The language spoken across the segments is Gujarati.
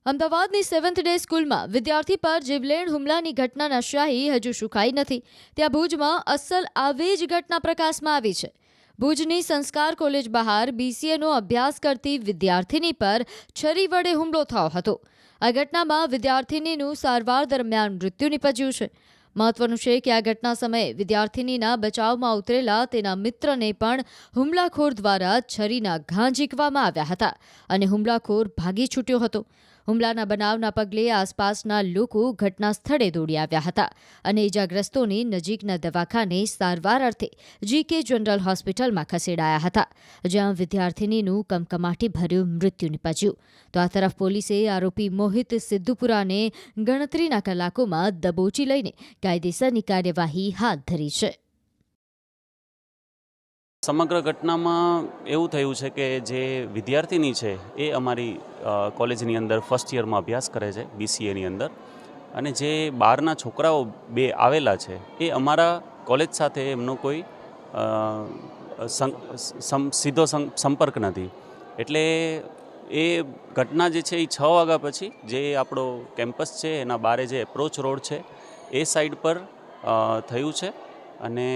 અમદાવાદની સેવન્થ ડે સ્કૂલમાં વિદ્યાર્થી પર જીવલેણ હુમલાની ઘટનાના શાહી હજુ સુકાઈ નથી. ત્યાં ભુજમાં અસલ આવી જ ઘટના પ્રકાશમાં આવી છે. ભુજની સંસ્કાર કોલેજ બહાર BCAનો અભ્યાસ કરતી વિદ્યાર્થીની પર છરી વડે હુમલો થયો હતો. આ ઘટનામાં વિદ્યાર્થીનીનું સારવાર દરમિયાન મૃત્યુ નિપજ્યું છે. મહત્વનું છે કે આ ઘટના સમયે વિદ્યાર્થીનીના બચાવમાં ઉતરેલા તેના મિત્રને પણ હુમલાખોર દ્વારા છરીના ઘા ઝીંકવામાં આવ્યા હતા અને હુમલાખોર ભાગી છૂટ્યો હતો. હુમલાના બનાવના પગલે આસપાસના લોકો ઘટના સ્થળે દોડી આવ્યા હતા અને ઇજાગ્રસ્તોને નજીકના દવાખાને સારવાર અર્થે GK જનરલ હોસ્પિટલમાં ખસેડાયા હતા, જ્યાં વિદ્યાર્થીનીનું કમકમાટીભર્યું મૃત્યુ નિપજ્યું. તો આ તરફ પોલીસે આરોપી મોહિત સિદ્ધુપુરાને ગણતરીના કલાકોમાં દબોચી લઈને કાયદેસરની કાર્યવાહી હાથ ધરી છે. સમગ્ર ઘટનામાં એવું થયું છે કે જે વિદ્યાર્થીની છે એ અમારી કોલેજની અંદર ફર્સ્ટ યરમાં અભ્યાસ કરે છે BCAની અંદર, અને જે બહારના છોકરાઓ બે આવેલા છે એ અમારા કોલેજ સાથે એમનો કોઈ સીધો સંપર્ક નથી. એટલે એ ઘટના જે છે એ 6 વાગ્યા પછી જે આપણો કેમ્પસ છે એના બારે જે એપ્રોચ રોડ છે એ સાઈડ પર થયું છે. અને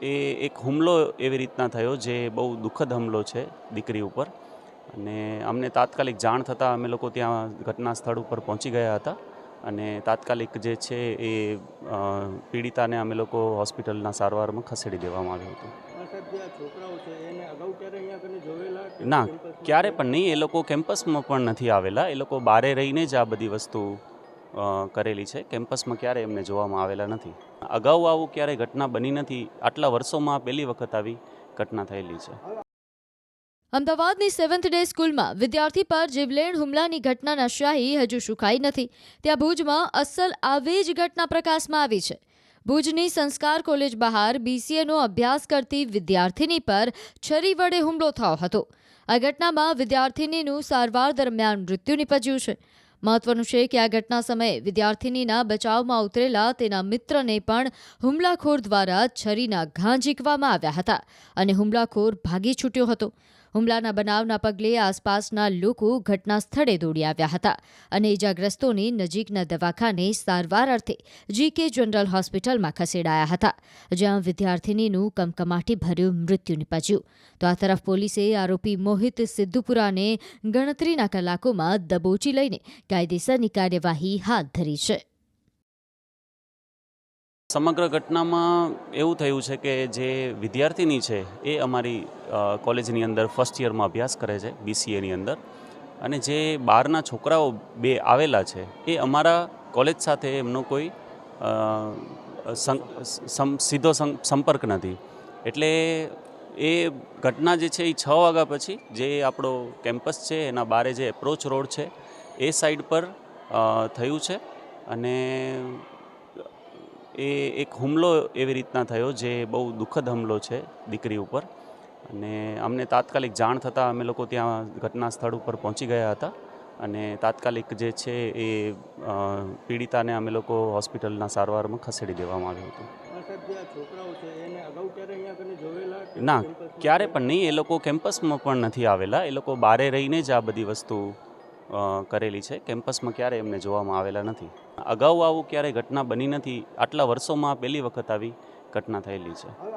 એ એક હુમલો એવી રીતના થયો જે બહુ દુઃખદ હુમલો છે દીકરી ઉપર. અને અમને તાત્કાલિક જાણ થતાં અમે લોકો ત્યાં ઘટના સ્થળ ઉપર પહોંચી ગયા હતા અને તાત્કાલિક જે છે એ પીડિતાને અમે લોકો હોસ્પિટલના સારવારમાં ખસેડી દેવામાં આવ્યું હતું. ના, ક્યારે પણ નહીં. એ લોકો કેમ્પસમાં પણ નથી આવેલા. એ લોકો બારે રહીને જ આ બધી વસ્તુ કરેલી છે. કેમ્પસમાં ક્યારેય એમને જોવામાં આવેલા નથી. અગાઉ આવું ક્યારેય ઘટના બની નથી. આટલા વર્ષોમાં પહેલી વખત આવી ઘટના થયેલી છે. અમદાવાદની સેવન્થ ડે સ્કૂલમાં વિદ્યાર્થી પર જીવલેણ હુમલાની ઘટનાના શાહી હજુ સુકાઈ નથી. ત્યાં ભુજમાં અસલ આવી જ ઘટના પ્રકાશમાં આવી છે. ભુજની સંસ્કાર કોલેજ બહાર BCAનો અભ્યાસ કરતી વિદ્યાર્થીની પર છરી વડે હુમલો થયો હતો. આ ઘટનામાં વિદ્યાર્થીનીનું સારવાર દરમિયાન મૃત્યુ નિપજ્યું છે. મહત્વનું છે કે આ ઘટના સમયે વિદ્યાર્થીનીના બચાવમાં ઉતરેલા તેના મિત્રને પણ હુમલાખોર દ્વારા છરીના ઘા ઝીંકવામાં આવ્યા હતા અને હુમલાખોર ભાગી છૂટ્યો હતો. હુમલાના બનાવના પગલે આસપાસના લોકો ઘટના સ્થળે દોડી આવ્યા હતા અને ઇજાગ્રસ્તોને નજીકના દવાખાને સારવાર અર્થે GK જનરલ હોસ્પિટલમાં ખસેડાયા હતા, જ્યાં વિદ્યાર્થીનીનું કમકમાટીભર્યું મૃત્યુ નિપજ્યું. તો આ તરફ પોલીસે આરોપી મોહિત સિદ્ધુપુરાને ગણતરીના કલાકોમાં દબોચી લઈને કાયદેસરની કાર્યવાહી હાથ ધરી છે. સમગ્ર ઘટનામાં એવું થયું છે કે જે વિદ્યાર્થીની છે એ અમારી કોલેજની અંદર ફર્સ્ટ યરમાં અભ્યાસ કરે છે BCAની અંદર, અને જે બહારના છોકરાઓ બે આવેલા છે એ અમારા કોલેજ સાથે એમનો કોઈ સીધો સંપર્ક નથી. એટલે એ ઘટના જે છે એ 6 વાગ્યા પછી જે આપણો કેમ્પસ છે એના બારે જે એપ્રોચ રોડ છે એ સાઈડ પર થયું છે. અને એ એક હુમલો એવી રીતના થયો જે બહુ દુઃખદ હુમલો છે દીકરી ઉપર. અને અમને તાત્કાલિક જાણ થતાં અમે લોકો ત્યાં ઘટના સ્થળ ઉપર પહોંચી ગયા હતા અને તાત્કાલિક જે છે એ પીડિતાને અમે લોકો હોસ્પિટલના સારવારમાં ખસેડી દેવામાં આવ્યું હતું. ના, ક્યારે પણ નહીં. એ લોકો કેમ્પસમાં પણ નથી આવેલા. એ લોકો બારે રહીને જ આ બધી વસ્તુ કરેલી છે. કેમ્પસમાં ક્યારેય એમને જોવામાં આવેલા નથી. અગાઉ આવું ક્યારેય ઘટના બની નથી. આટલા વર્ષોમાં પહેલી વખત આવી ઘટના થયેલી છે.